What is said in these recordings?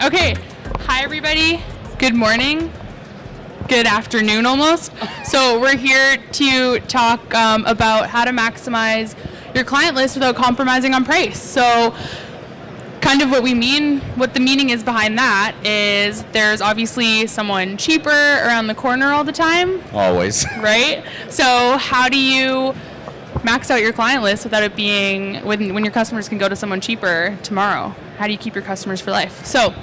Okay, hi everybody. Good morning. Good afternoon almost. So we're here to talk about how to maximize your client list without compromising on price. So kind of what the meaning is behind that is there's obviously someone cheaper around the corner all the time. Always. Right? So how do you max out your client list without it being, when your customers can go to someone cheaper tomorrow? How do you keep your customers for life? So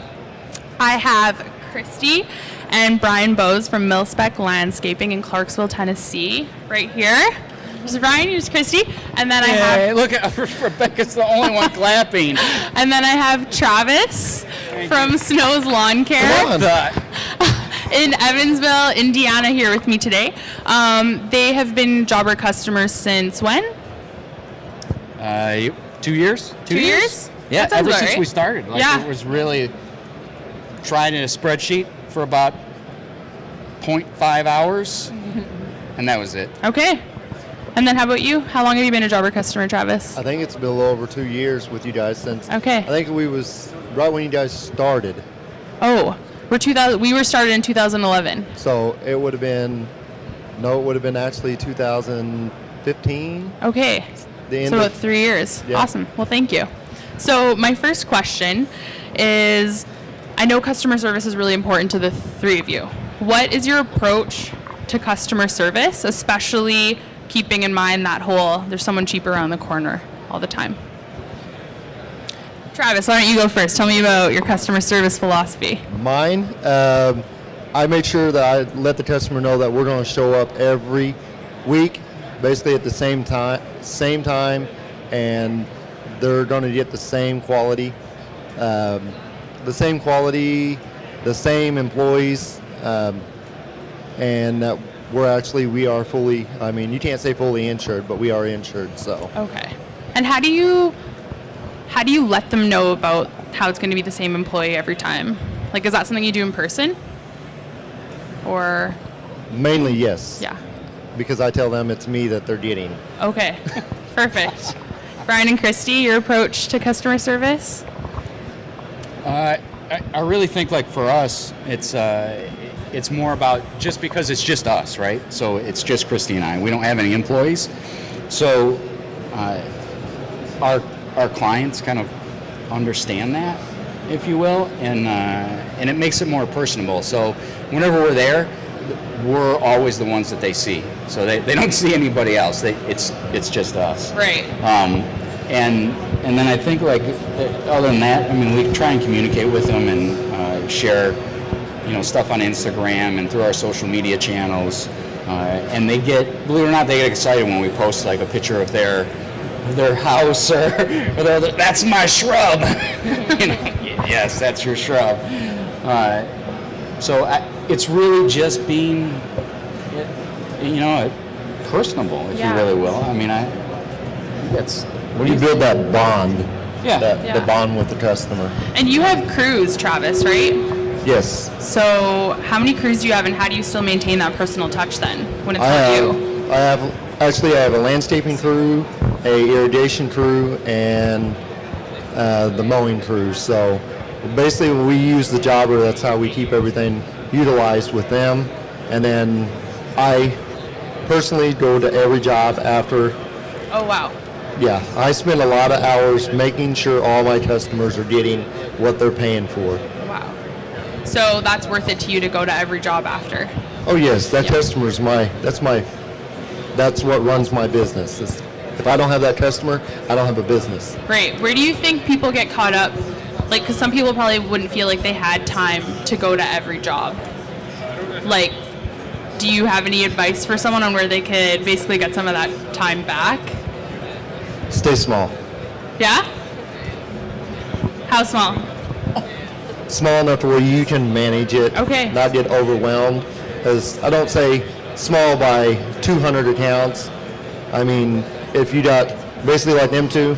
I have Kristy and Boase from MIL-SPEC Landscaping in Clarksville, Tennessee, right here. There's Brian, here's Kristy, and then I have... Look, Rebecca's the only one clapping. And then I have Travis from Snow's Lawn Care in Evansville, Indiana, here with me today. They have been Jobber customers since when? 2 years. 2 years? Yeah, ever since right. we started. It was really tried in a spreadsheet for about 0.5 hours, and that was it. Okay. And then how about you? How long have you been a Jobber customer, Travis? I think it's been a little over 2 years with you guys since. Okay. I think we was right when you guys started. Oh, we were started in 2011. So it would have been actually 2015. Okay. So about 3 years. Yeah. Awesome. Well, thank you. So my first question is, I know customer service is really important to the three of you. What is your approach to customer service, especially keeping in mind that whole there's someone cheaper around the corner all the time? Travis, why don't you go first? Tell me about your customer service philosophy. Mine, I make sure that I let the customer know that we're going to show up every week, basically at the same time, and they're going to get the same quality, the same employees, and that we are fully, you can't say fully insured, but we are insured, so. Okay. And how do you let them know about how it's going to be the same employee every time? Like, is that something you do in person? Or? Mainly, yes. Yeah. Because I tell them it's me that they're getting. Okay. Perfect. Brian and Kristy, your approach to customer service? I really think for us, it's more about just because it's just us, right? So it's just Kristy and I. We don't have any employees. So our clients kind of understand that, if you will, and it makes it more personable. So whenever we're there, we're always the ones that they see. So they don't see anybody else. It's just us. Right. And then I think other than that, we try and communicate with them and share stuff on Instagram and through our social media channels. And they believe it or not, they get excited when we post a picture of their house or that's my shrub. Yes, that's your shrub. So it's really just being, personable, if you really will. That's when you build that bond, the bond with the customer. And you have crews, Travis, right? Yes. So how many crews do you have, and how do you still maintain that personal touch then when it's not you? I have a landscaping crew, a irrigation crew, and the mowing crew. So basically when we use the jobber, that's how we keep everything utilized with them. And then I personally go to every job after. Oh, wow. Yeah, I spend a lot of hours making sure all my customers are getting what they're paying for. Wow. So that's worth it to you to go to every job after? Oh yes, that customer's that's what runs my business. If I don't have that customer, I don't have a business. Great. Where do you think people get caught up? Because some people probably wouldn't feel like they had time to go to every job. Do you have any advice for someone on where they could basically get some of that time back? Stay small. Yeah? How small? Small enough to where you can manage it. Okay. Not get overwhelmed. Because I don't say small by 200 accounts. If you got basically like them two,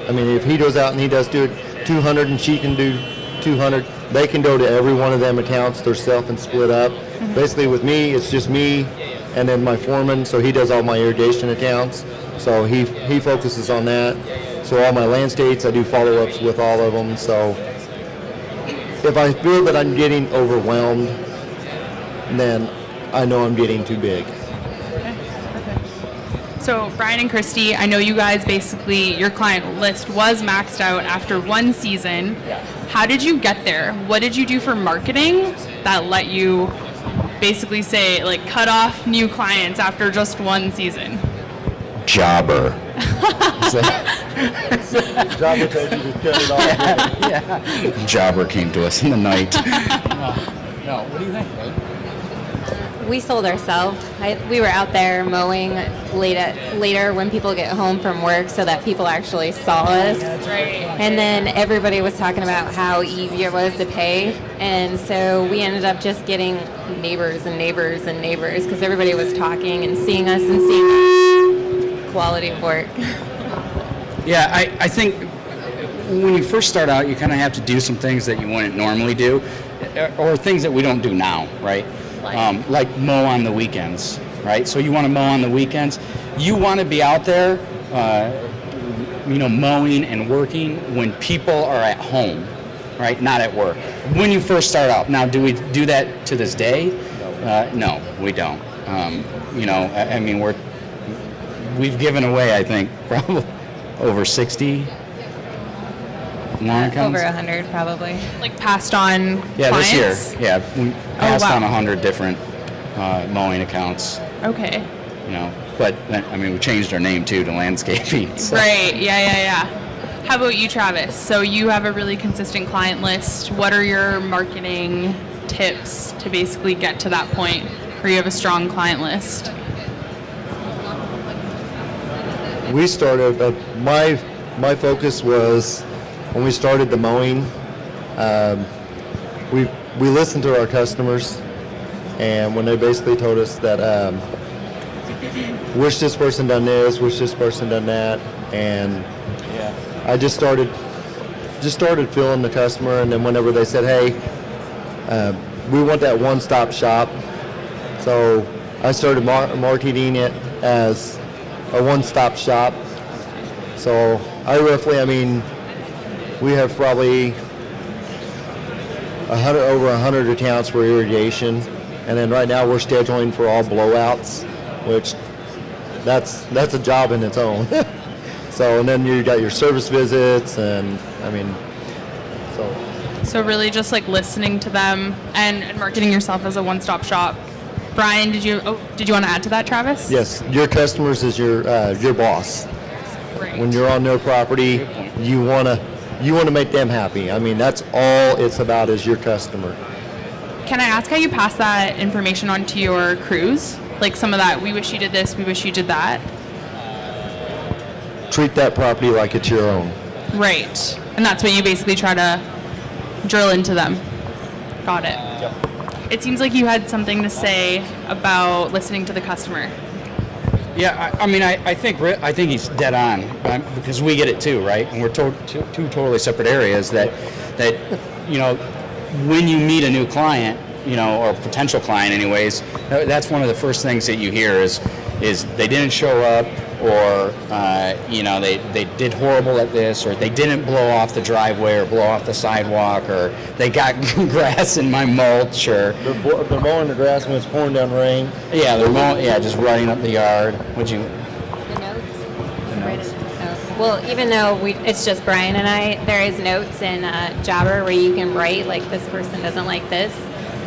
if he goes out and he does do 200 and she can do 200, they can go to every one of them accounts themselves and split up. Mm-hmm. Basically with me, it's just me and then my foreman, so he does all my irrigation accounts. So he focuses on that. So all my landscapes, I do follow-ups with all of them. So if I feel that I'm getting overwhelmed, then I know I'm getting too big. So Brian and Kristy, I know you guys basically, your client list was maxed out after one season. Yeah. How did you get there? What did you do for marketing that let you basically say, like, cut off new clients after just one season? Jobber. Jobber told you to cut it off. Yeah. Jobber came to us in the night. No, what do you think, right? We sold ourselves. We were out there mowing later when people get home from work so that people actually saw us. Right. And then everybody was talking about how easy it was to pay. And so we ended up just getting neighbors and neighbors and neighbors because everybody was talking and seeing us and seeing our quality of work. Yeah, I think when you first start out, you kind of have to do some things that you wouldn't normally do, or things that we don't do now, right? Like mow on the weekends, right? So you want to mow on the weekends. You want to be out there, mowing and working when people are at home, right? Not at work. When you first start out. Now, do we do that to this day? No, we don't. We've given away, I think, probably over 60 lawn accounts. Over 100 probably. Like passed on Yeah, clients? this year. Yeah, we passed wow. on 100 different mowing accounts. Okay. But we changed our name too to landscaping. So. Right, yeah. How about you, Travis? So you have a really consistent client list. What are your marketing tips to basically get to that point where you have a strong client list? We started, my focus was, when we started the mowing, we listened to our customers, and when they basically told us that, wish this person done this, wish this person done that, and I just started feeling the customer, and then whenever they said, hey, we want that one-stop shop, so I started marketing it as a one-stop shop. So we have probably over 100 accounts for irrigation, and then right now we're scheduling for all blowouts, which that's a job in its own. So, and then you got your service visits, and So really just like listening to them and marketing yourself as a one-stop shop. Brian, did you want to add to that, Travis? yes, your customers is your boss. Right. When you're on their property, you wanna make them happy. That's all it's about, is your customer. Can I ask how you pass that information on to your crews? Like some of that, we wish you did this, we wish you did that. Treat that property like it's your own. Right. And that's what you basically try to drill into them. Got it. Yep. It seems like you had something to say about listening to the customer. Yeah, I think he's dead on, because we get it too, right? And we're two totally separate areas that when you meet a new client, or potential client anyways, that's one of the first things that you hear is they didn't show up, or they did horrible at this, or they didn't blow off the driveway or blow off the sidewalk, or they got grass in my mulch, or They're mowing the grass when it's pouring down rain. just running up the yard. Would you? The notes? Well, even though it's just Brian and I, there is notes in Jobber where you can write, like, this person doesn't like this,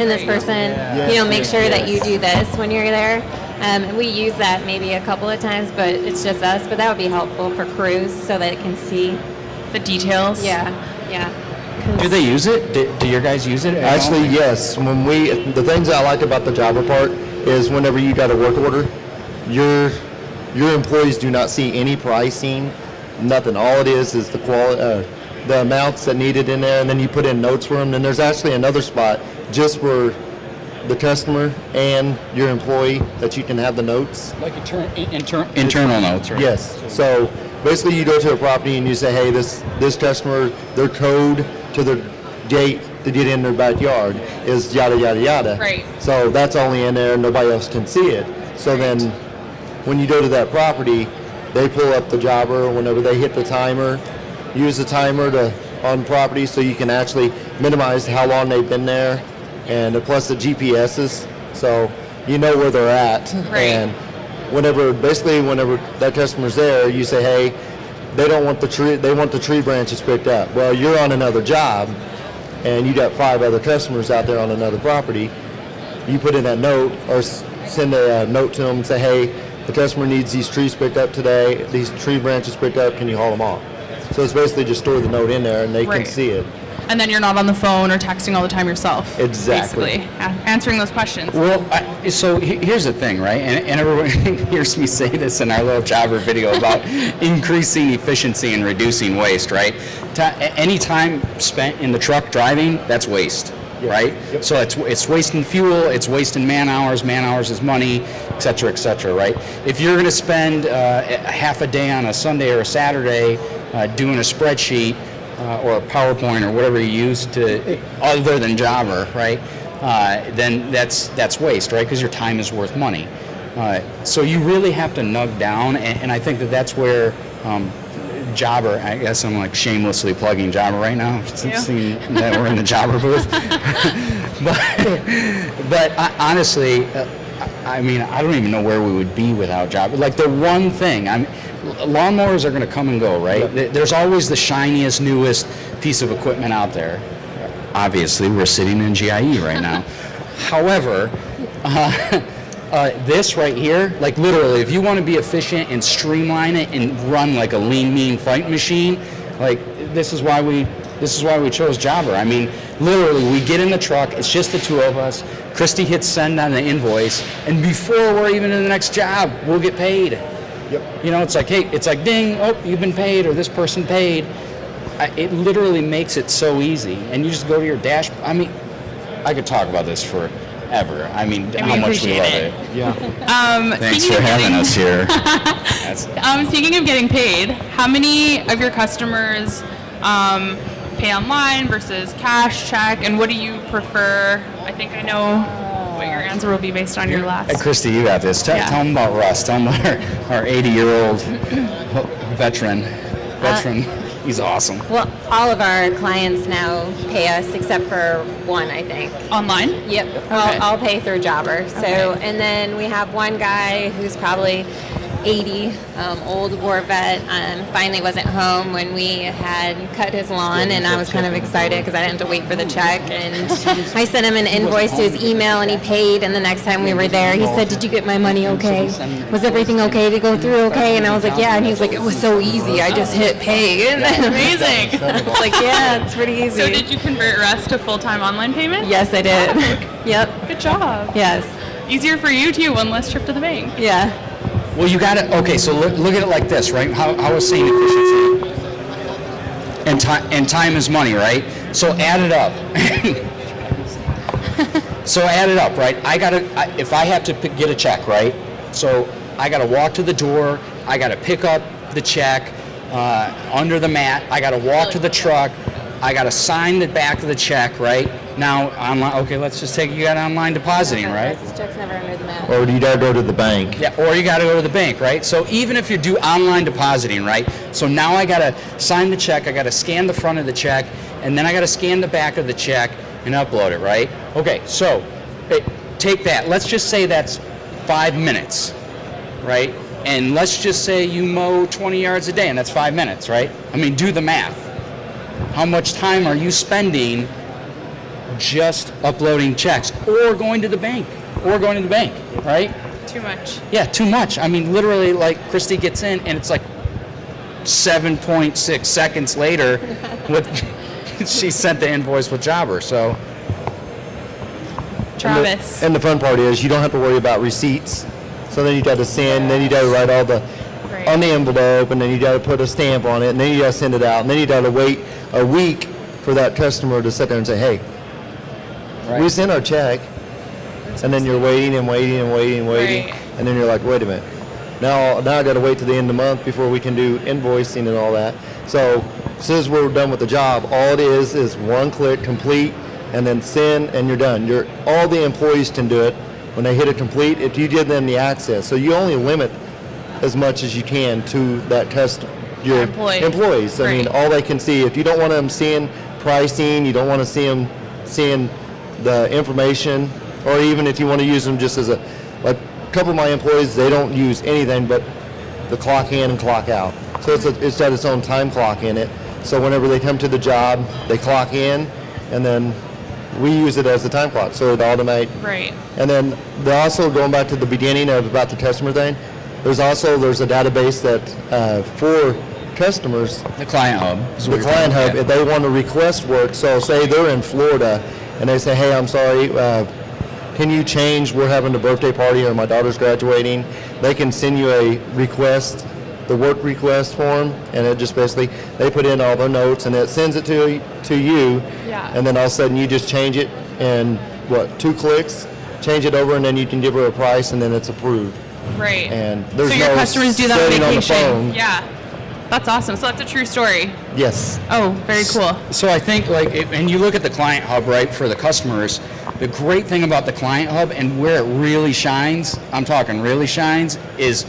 and this person, make sure that you do this when you're there. And we use that maybe a couple of times, but it's just us. But that would be helpful for crews so that it can see The details. Yeah. Do they use it? Do your guys use it? Actually, yes. The things I like about the jobber part is whenever you got a work order, your employees do not see any pricing, nothing. All it is the quality, the amounts that needed in there, and then you put in notes for them. And there's actually another spot just for the customer and your employee that you can have the notes. Like internal notes, right? Yes. So basically, you go to a property and you say, hey, this customer, their code to the gate to get in their backyard is yada, yada, yada. Right. So that's only in there, nobody else can see it. So then when you go to that property, they pull up the jobber whenever they hit the timer, use the timer to on property, so you can actually minimize how long they've been there, and plus the GPSs, so you know where they're at. Right. And whenever that customer's there, you say, hey, they don't want the tree, they want the tree branches picked up. Well, you're on another job, and you got 5 other customers out there on another property. You put in that note, or send a note to them and say, hey, the customer needs these trees picked up today, these tree branches picked up, can you haul them off? So it's basically just store the note in there and they can see it. And then you're not on the phone or texting all the time yourself. Exactly. Basically, answering those questions. Well, so here's the thing, right? And everyone hears me say this in our little jobber video about increasing efficiency and reducing waste, right? Any time spent in the truck driving, that's waste, right? Yep. So it's wasting fuel, it's wasting man hours is money, et cetera, right? If you're going to spend half a day on a Sunday or a Saturday doing a spreadsheet, or a PowerPoint or whatever you use to other than Jobber, right? Then that's waste, right? Because your time is worth money. So you really have to nug down, and I think that's where Jobber. I guess I'm like shamelessly plugging Jobber right now, seeing that we're in the Jobber booth. but honestly, I mean, I don't even know where we would be without Jobber. Like the one thing, lawnmowers are going to come and go, right? Yep. There's always the shiniest, newest piece of equipment out there. Obviously, we're sitting in GIE right now. However, this right here, like literally, if you want to be efficient and streamline it and run like a lean, mean fight machine, like this is why we chose Jobber. I mean, literally, we get in the truck. It's just the 2 of us. Kristy hits send on the invoice, and before we're even in the next job, we'll get paid. Yep. You know, it's like, hey, it's like, ding, oh, you've been paid, or this person paid. It literally makes it so easy. And you just go to your dash. I mean, I could talk about this forever. I mean, how much we love it. Yeah. Thanks for having us here. Speaking of getting paid, how many of your customers pay online versus cash, check, and what do you prefer? I think I know what your answer will be based on your last. Kristy, you got this. Tell them about Russ. Tell them about our 80-year-old veteran. He's awesome. Well, all of our clients now pay us except for one, I think. Online? Yep. Okay. I'll pay through Jobber. So, and then we have one guy who's probably 80, old war vet, finally wasn't home when we had cut his lawn, and I was kind of excited because I didn't have to wait for the check, and I sent him an invoice to his email, and he paid, and the next time we were there, he said, did you get my money okay? Was everything okay to go through okay? And I was like, yeah, and he was like, it was so easy, I just hit pay. And Amazing. I was like, yeah, it's pretty easy. So did you convert Russ to full-time online payments? Yes, I did. Yep. Good job. Yes. Easier for you too, one less trip to the bank. Yeah. Well, you got to, okay, so look at it like this, right? How I was saying efficiency and time is money, right? So add it up. Right? If I have to get a check, right? So I got to walk to the door, I got to pick up the check under the mat, I got to walk to the truck, I got to sign the back of the check, right? Now, online, okay, let's just take, you got online depositing, right? This check's never under the mat. Or you gotta go to the bank. Yeah, or you got to go to the bank, right? So even if you do online depositing, right? So now I got to sign the check, I got to scan the front of the check, and then I got to scan the back of the check and upload it, right? Okay, so take that. Let's just say that's 5 minutes, right? And let's just say you mow 20 yards a day, and that's 5 minutes, right? I mean, do the math. How much time are you spending just uploading checks or going to the bank, right? Too much. Yeah, too much. I mean, literally, like, Kristy gets in, and it's like 7.6 seconds later, she sent the invoice with Jobber, so. Travis. And the fun part is you don't have to worry about receipts. So then you got to send, then you got to write all the on the envelope, and then you got to put a stamp on it, and then you got to send it out, and then you got to wait a week for that customer to sit there and say, hey, we sent our check, and then you're waiting and waiting and waiting and waiting, and then you're like, wait a minute. Now I got to wait to the end of the month before we can do invoicing and all that. So as soon as we're done with the job, all it is one click, complete, and then send, and you're done. All the employees can do it when they hit a complete if you give them the access. So you only limit as much as you can to that customer. your Employee. employees. I mean, Right. all they can see. If you don't want them seeing pricing, you don't want to see them seeing the information, or even if you want to use them just as a couple of my employees, they don't use anything but the clock in and clock out. So it's got its own time clock in it. So whenever they come to the job, they clock in, and then we use it as the time clock. So it automates. Right. And then also going back to the beginning of about the customer thing, there's a database that for customers, The client hub. is what the you're client talking hub, about. if they want to request work, so say they're in Florida and they say, hey, I'm sorry, can you change, we're having a birthday party or my daughter's graduating, they can send you a request, the work request form, and it just basically, they put in all their notes and it sends it to you, Yeah. and then all of a sudden you just change it in, 2 clicks, change it over, and then you can give her a price and then it's approved. Right. And there's so your no customers do that on sitting on the vacation. phone. Yeah. That's awesome. So that's a true story. Yes. Oh, very cool. So I think and you look at the client hub, right, for the customers, the great thing about the client hub and where it really shines, I'm talking really shines, is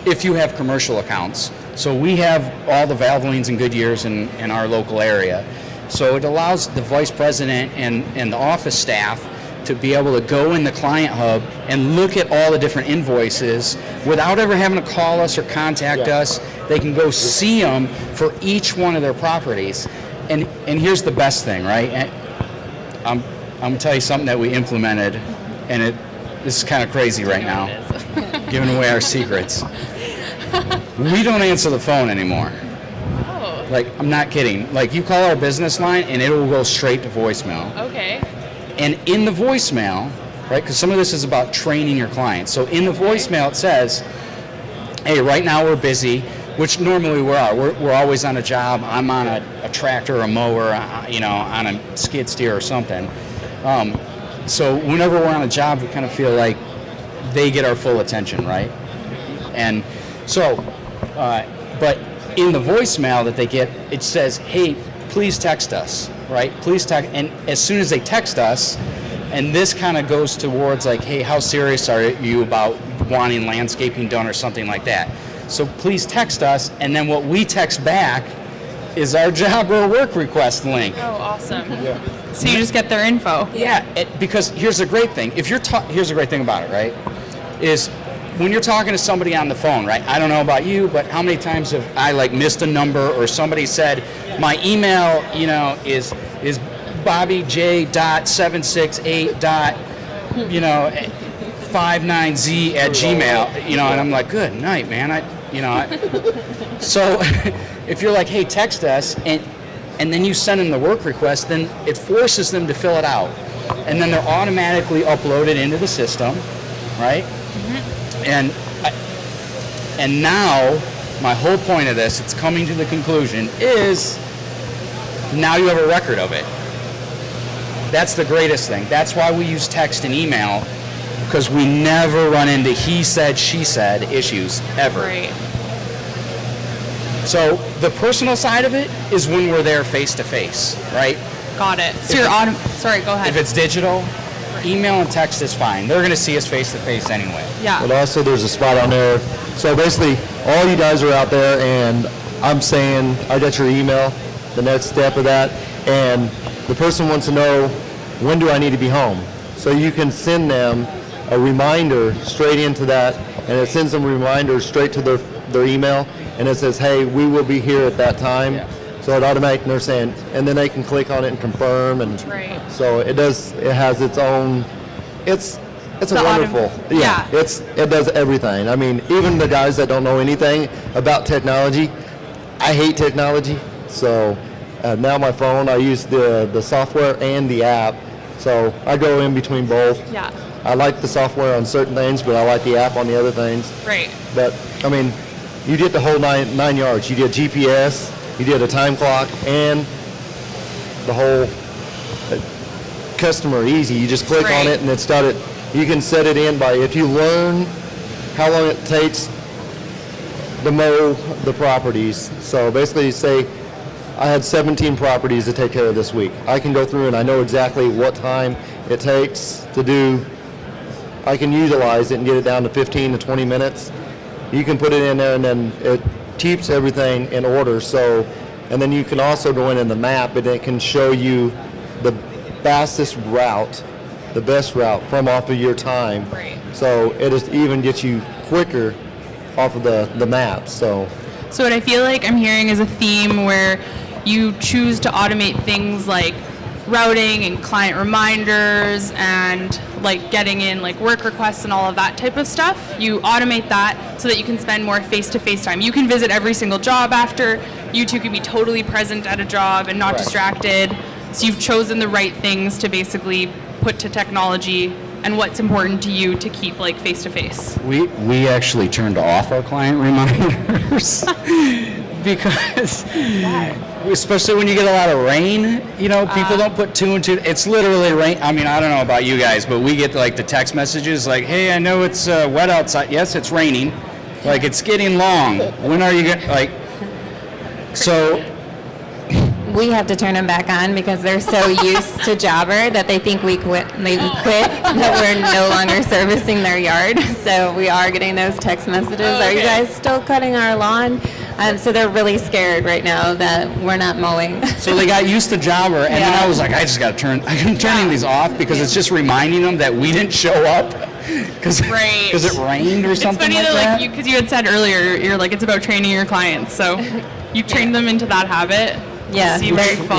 if you have commercial accounts. So we have all the Valvolines and Goodyears in our local area. So it allows the vice president and the office staff to be able to go in the client hub and look at all the different invoices without ever having to call us or contact us. They can go see them for each one of their properties. And here's the best thing, right? And I'm gonna tell you something that we implemented, and this is kind of crazy right now, giving away our secrets. We don't answer the phone anymore. Oh, Like, I'm not kidding. Like, you call our business line and it will go straight to voicemail. okay. And in the voicemail, right, because some of this is about training your clients. So in the voicemail it says, hey, right now we're busy, which normally we are. We're always on a job. I'm on a tractor, a mower, on a skid steer or something. So whenever we're on a job, we kind of feel like they get our full attention, right? And so, but in the voicemail that they get, it says, hey, please text us, right? Please text, and as soon as they text us, and this kind of goes towards like, hey, how serious are you about wanting landscaping done or something like that? So please text us, and then what we text back is our job or work request link. Oh, awesome. Yeah. So you just get their info. Yeah, because here's the great thing. Here's the great thing about it, right? Is when you're talking to somebody on the phone, right? I don't know about you, but how many times have I missed a number, or somebody said my email, is bobbyj.768.59z@gmail, and I'm like, good night, man. So if you're like, hey, text us, and then you send them the work request, then it forces them to fill it out, and then they're automatically uploaded into the system, right? And now, my whole point of this, it's coming to the conclusion, is now you have a record of it. That's the greatest thing. That's why we use text and email, because we never run into he said, she said issues, ever. Right. So the personal side of it is when we're there face to face, right? Got it. So sorry, go ahead. If it's digital, email and text is fine. They're going to see us face to face anyway. Yeah. But also there's a spot on there. So basically, all you guys are out there, and I'm saying, I got your email, the next step of that, and the person wants to know, when do I need to be home? So you can send them a reminder straight into that, and it sends them reminders straight to their email, and it says, hey, we will be here at that time. Yeah. So it automatically, they're saying, and then they can click on it and confirm, and Right. so it has its own, it's a The wonderful, yeah. it does everything. I mean, even the guys that don't know anything about technology, I hate technology, so now my phone, I use the software and the app, so I go in between both. Yeah. I like the software on certain things, but I like the app on the other things. Right. But, I mean, you get the whole nine yards. You get GPS, you get a time clock, and the whole customer easy. You just click on Right. it, and it's got it. You can set it in by, if you learn how long it takes to mow the properties. So basically, say I had 17 properties to take care of this week. I can go through and I know exactly what time it takes to do. I can utilize it and get it down to 15 to 20 minutes. You can put it in there, and then it keeps everything in order. So, and then you can also go in the map, and it can show you the fastest route, the best route from off of your time. Right. So it just even gets you quicker off of the map. So what I feel like I'm hearing is a theme where you choose to automate things like routing and client reminders and like getting in like work requests and all of that type of stuff. You automate that so that you can spend more face-to-face time. You can visit every single job after. You two can be totally present at a job and not distracted. So you've chosen the right things to basically put to technology and what's important to you to keep like face-to-face. We actually turned off our client reminders because, especially when you get a lot of rain, people don't put two and two. It's literally rain. I mean, I don't know about you guys, but we get like the text messages like, hey, I know it's wet outside. Yes, it's raining. Like, it's getting long. When are you going to, like, so. We have to turn them back on because they're so used to Jobber that they think we quit, that we're no longer servicing their yard. So we are getting those text messages. Are you guys still cutting our lawn? So they're really scared right now that we're not mowing. So they got used to Jobber, and then I was like, I'm turning these off because it's just reminding them that we didn't show up because it rained or something it's funny like that. Because you had said earlier, you're like, it's about training your clients. So you trained them into that habit. Yeah, See where you fall.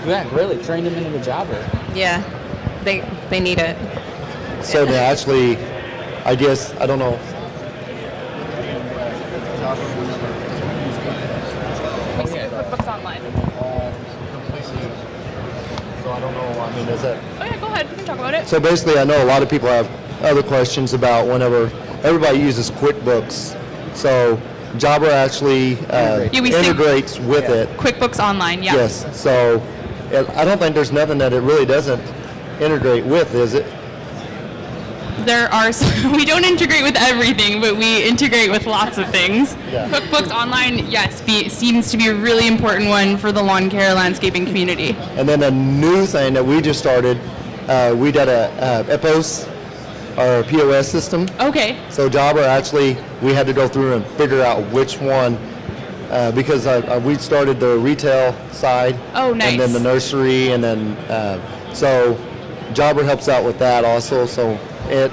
Yeah, really trained them into the Jobber. Yeah, they need it. So they actually, I guess, I don't know. QuickBooks Online. So I don't know, I mean, is that? Oh yeah, go ahead. We can talk about it. So basically, I know a lot of people have other questions about whenever everybody uses QuickBooks. So Jobber actually integrates with it. QuickBooks Online, yeah. Yes. So I don't think there's nothing that it really doesn't integrate with, is it? There are some, we don't integrate with everything, but we integrate with lots of things. Yeah. QuickBooks Online, yes, seems to be a really important one for the lawn care landscaping community. And then a new thing that we just started, we did a EPOS, our POS system. Okay. So Jobber actually, we had to go through and figure out which one, because we started the retail side. Oh, nice. And then the nursery, and then, so Jobber helps out with that also, so it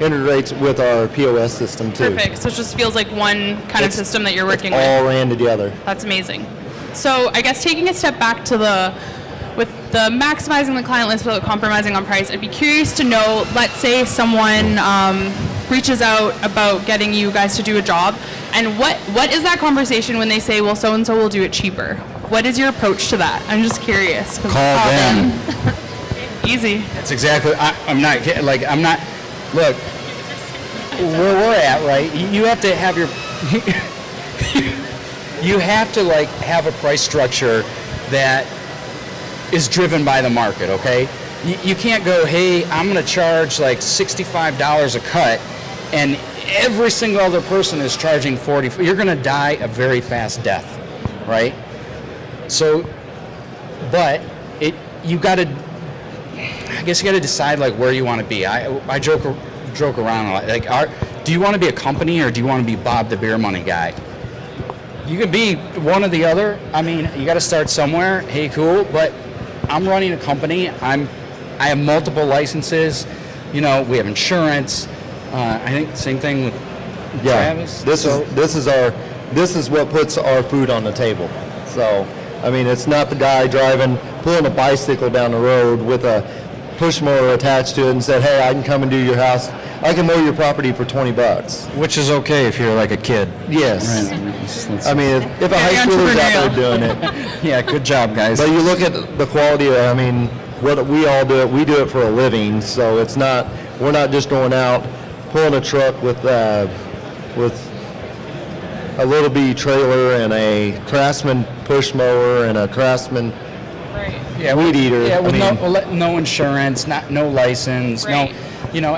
integrates with our POS system too. Perfect. So it just feels like one kind of system that you're working with. All ran together. That's amazing. So I guess taking a step back to with the maximizing the client list without compromising on price, I'd be curious to know, let's say someone reaches out about getting you guys to do a job, and what is that conversation when they say, well, so-and-so will do it cheaper? What is your approach to that? I'm just curious. Call them. Easy. That's exactly, I'm not kidding, like, I'm not, look, where we're at, right, you have to have your, you have to, like, have a price structure that is driven by the market, okay? You can't go, hey, I'm going to charge like $65 a cut, and every single other person is charging $40. You're going to die a very fast death, right? So, but you got to, I guess you got to decide like where you want to be. I joke around a lot. Like, do you want to be a company or do you want to be Bob the beer money guy? You can be one or the other. I mean, you got to start somewhere. Hey, cool, but I'm running a company. I have multiple licenses. You know, we have insurance. I think the same thing with Travis. This is what puts our food on the table. So, I mean, it's not the guy pulling a bicycle down the road with a push mower attached to it and said, hey, I can come and do your house. I can mow your property for $20. Which is okay if you're like a kid. Yes. Right. I mean, if a high schooler's out there doing it. Yeah, good job, guys. But you look at the quality of, I mean, what we all do, we do it for a living, so we're not just going out, pulling a truck with a little bitty trailer and a Craftsman push mower and a Craftsman weed eater. Yeah, with no insurance, no license, right. No,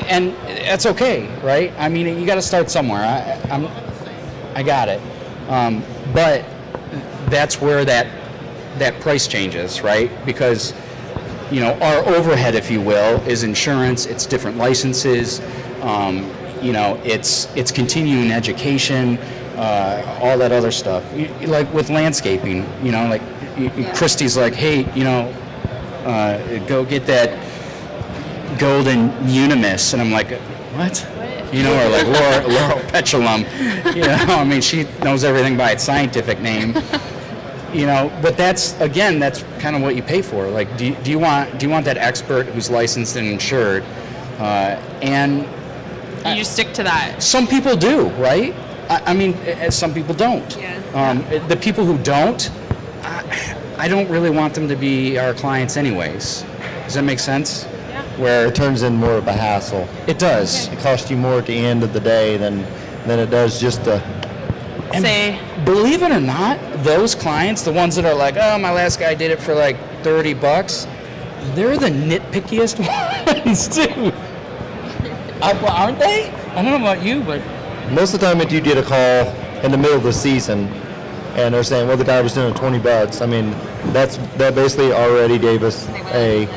and that's okay, right? I mean, you got to start somewhere. I got it, but that's where that price changes, right? Because our overhead, if you will, is insurance. It's different licenses. It's continuing education. all that other stuff. Like with landscaping, like Kristy's like, hey, go get that golden unimus, and I'm like, what? Or like Laurel petalum. I mean, she knows everything by its scientific name. But that's kind of what you pay for. Like, do you want that expert who's licensed and insured? And you stick to that. some people do, right? I mean, some people don't. Yeah. The people who don't, I don't really want them to be our clients anyways. Does that make sense? Yeah. Where It turns in more of a hassle. it does. It costs you more at the end of the day than it does just to. And Say, believe it or not, those clients, the ones that are like, oh, my last guy did it for like $30, they're the nitpickiest ones too. Aren't they? I don't know about you, but Most of the time, if you get a call in the middle of the season, and they're saying, well, the guy was doing $20. I mean, that basically already gave us a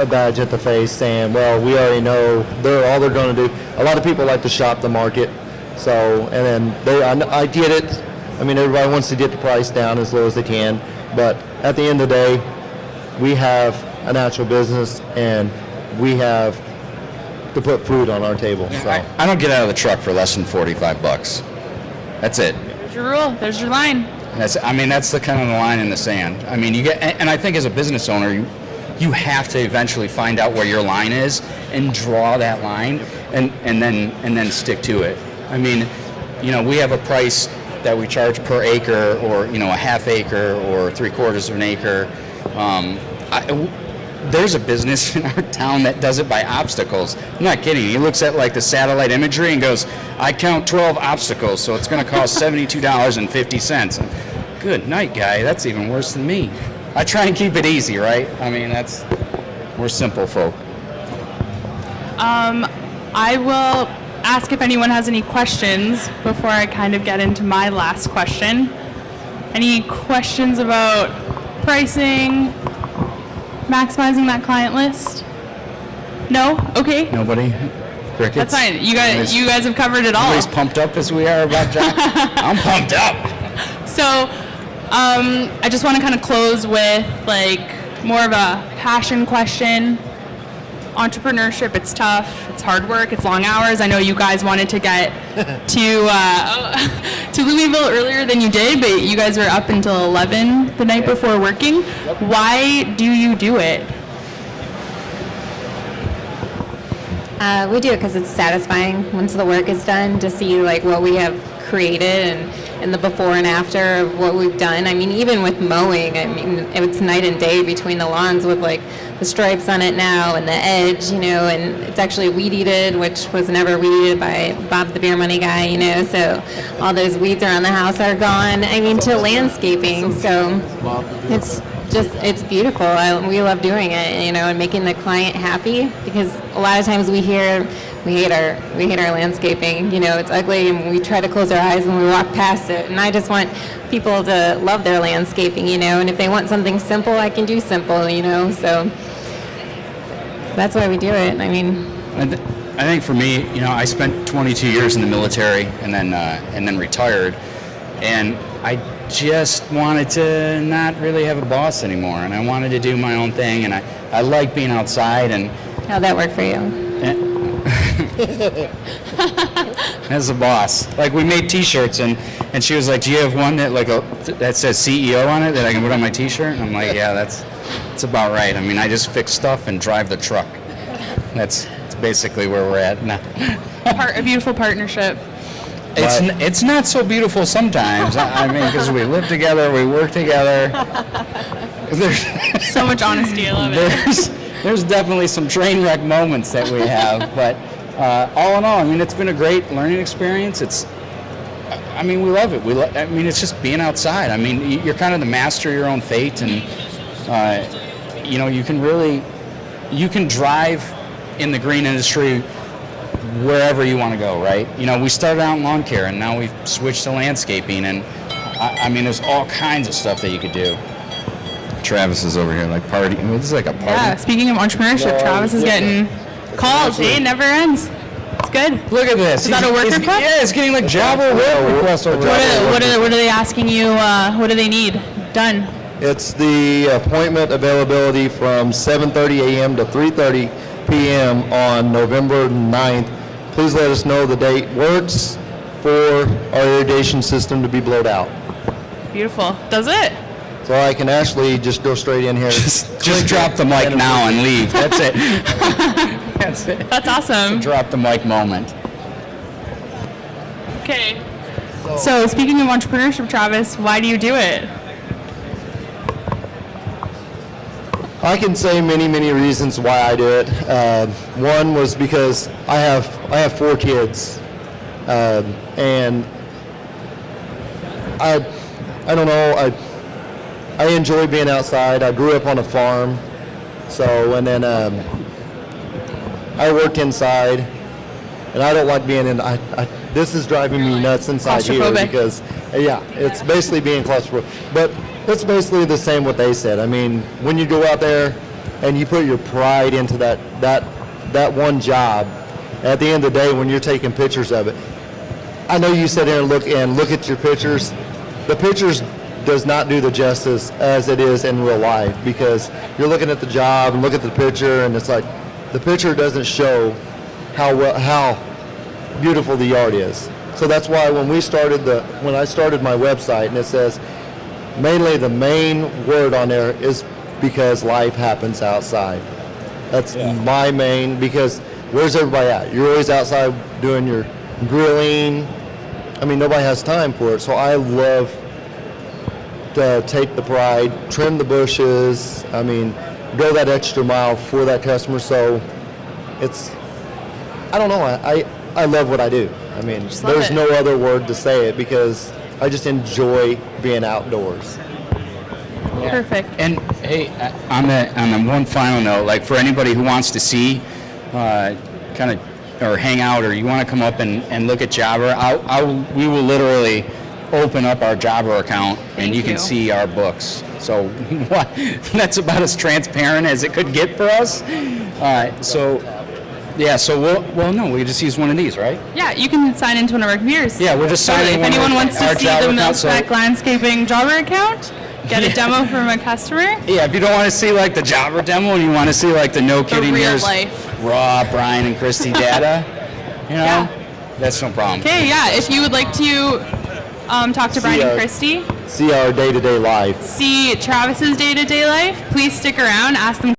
badge at the face saying, well, we already know all they're going to do. A lot of people like to shop the market, so and then I get it. I mean, everybody wants to get the price down as low as they can, but at the end of the day, we have an actual business and we have to put food on our table. So I don't get out of the truck for less than $45. That's it. there's your rule. There's your line. That's the kind of the line in the sand. I mean, and I think as a business owner, you have to eventually find out where your line is and draw that line, and then stick to it. I mean, we have a price that we charge per acre, or a half acre, or 3/4 of an acre. There's a business in our town that does it by obstacles. I'm not kidding. He looks at like the satellite imagery and goes, I count 12 obstacles, so it's going to cost $72.50. Good night, guy. That's even worse than me. I try and keep it easy, right? I mean, we're simple folk. I will ask if anyone has any questions before I kind of get into my last question. Any questions about pricing, maximizing that client list? No? Okay. Nobody? Crickets? That's fine. You guys have covered it all. Nobody's pumped up as we are about Jack. I'm pumped up. So, I just want to kind of close with like more of a passion question. Entrepreneurship, it's tough, it's hard work, it's long hours. I know you guys wanted to get to Louisville earlier than you did, but you guys were up until 11 the night before working. Why do you do it? We do it because it's satisfying once the work is done to see like what we have created and the before and after of what we've done. I mean, even with mowing, I mean, it's night and day between the lawns with like the stripes on it now and the edge, and it's actually weed eated, which was never weed eated by Bob the beer money guy, so all those weeds around the house are gone. I mean, to landscaping, so it's beautiful. We love doing it, and making the client happy, because a lot of times we hear we hate our landscaping. It's ugly, and we try to close our eyes when we walk past it. And I just want people to love their landscaping, and if they want something simple, I can do simple, So that's why we do it. I mean, I think for me, I spent 22 years in the military and then retired, and I just wanted to not really have a boss anymore, and I wanted to do my own thing, and I like being outside. And how'd that work for you? As a boss, like we made T-shirts, and she was like, "Do you have one that says CEO on it that I can put on my T-shirt?" And I'm like, "Yeah, that's about right." I mean, I just fix stuff and drive the truck. That's basically where we're at now. A beautiful partnership. It's not so beautiful sometimes. I mean, because we live together, we work together. There's So much honesty. I love it. There's definitely some train wreck moments that we have, but all in all, I mean, it's been a great learning experience. We love it. It's just being outside. I mean, you're kind of the master of your own fate, and you can drive in the green industry wherever you want to go, right? We started out in lawn care, and now we've switched to landscaping, and there's all kinds of stuff that you could do. Travis is over here like party. This is like a party. Yeah, speaking of entrepreneurship, Travis is getting calls. Hey, it never ends. It's good. Look at this. Is that a work request? Yeah, it's getting like Java work request over What are they asking you? What do they need done? It's the appointment availability from 7:30 a.m. to 3:30 p.m. on November 9th. Please let us know the date works for our irrigation system to be blowed out. Beautiful. Does it? So I can actually just go straight in here. Just drop the mic now and leave. That's it. That's it. That's awesome. Drop the mic moment. Okay. So speaking of entrepreneurship, Travis, why do you do it? I can say many reasons why I do it. One was because I have 4 kids, and I don't know. I enjoy being outside. I grew up on a farm, and then I worked inside, and I don't like being in. This is driving me nuts inside here Claustrophobic. because, it's basically being claustrophobic. But it's basically the same what they said. I mean, when you go out there and you put your pride into that one job, at the end of the day, when you're taking pictures of it, I know you sit here and look at your pictures. The pictures does not do the justice as it is in real life, because you're looking at the job and look at the picture, and it's like the picture doesn't show how beautiful the yard is. So that's why when I started my website, and it says mainly the main word on there is because life happens outside. That's my main, because where's everybody at? You're always outside doing your grilling. I mean, nobody has time for it. So I love to take the pride, trim the bushes, I mean, go that extra mile for that customer. So I don't know, I love what I do. I mean, there's no other word to say it, because I just enjoy being outdoors. Yeah. Perfect. And hey, on the one final note, like for anybody who wants to see, kind of, or hang out, or you want to come up and look at Jabber, we will literally open up our Jabber account and you can see our books. So that's about as transparent as it could get for us. We just use one of these, right? Yeah, you can sign into one of our computers. Yeah, we'll just sign in. If anyone wants to see the MIL-SPEC account, landscaping Jobber account, get a demo from a customer. Yeah, if you don't want to see like the Jobber demo and you want to see like the no kidding real years life. raw Brian and Kristy data, that's no problem. Okay, yeah. If you would like to talk to Brian and Kristy, See our day-to-day life. see Travis's day-to-day life, please stick around. Ask them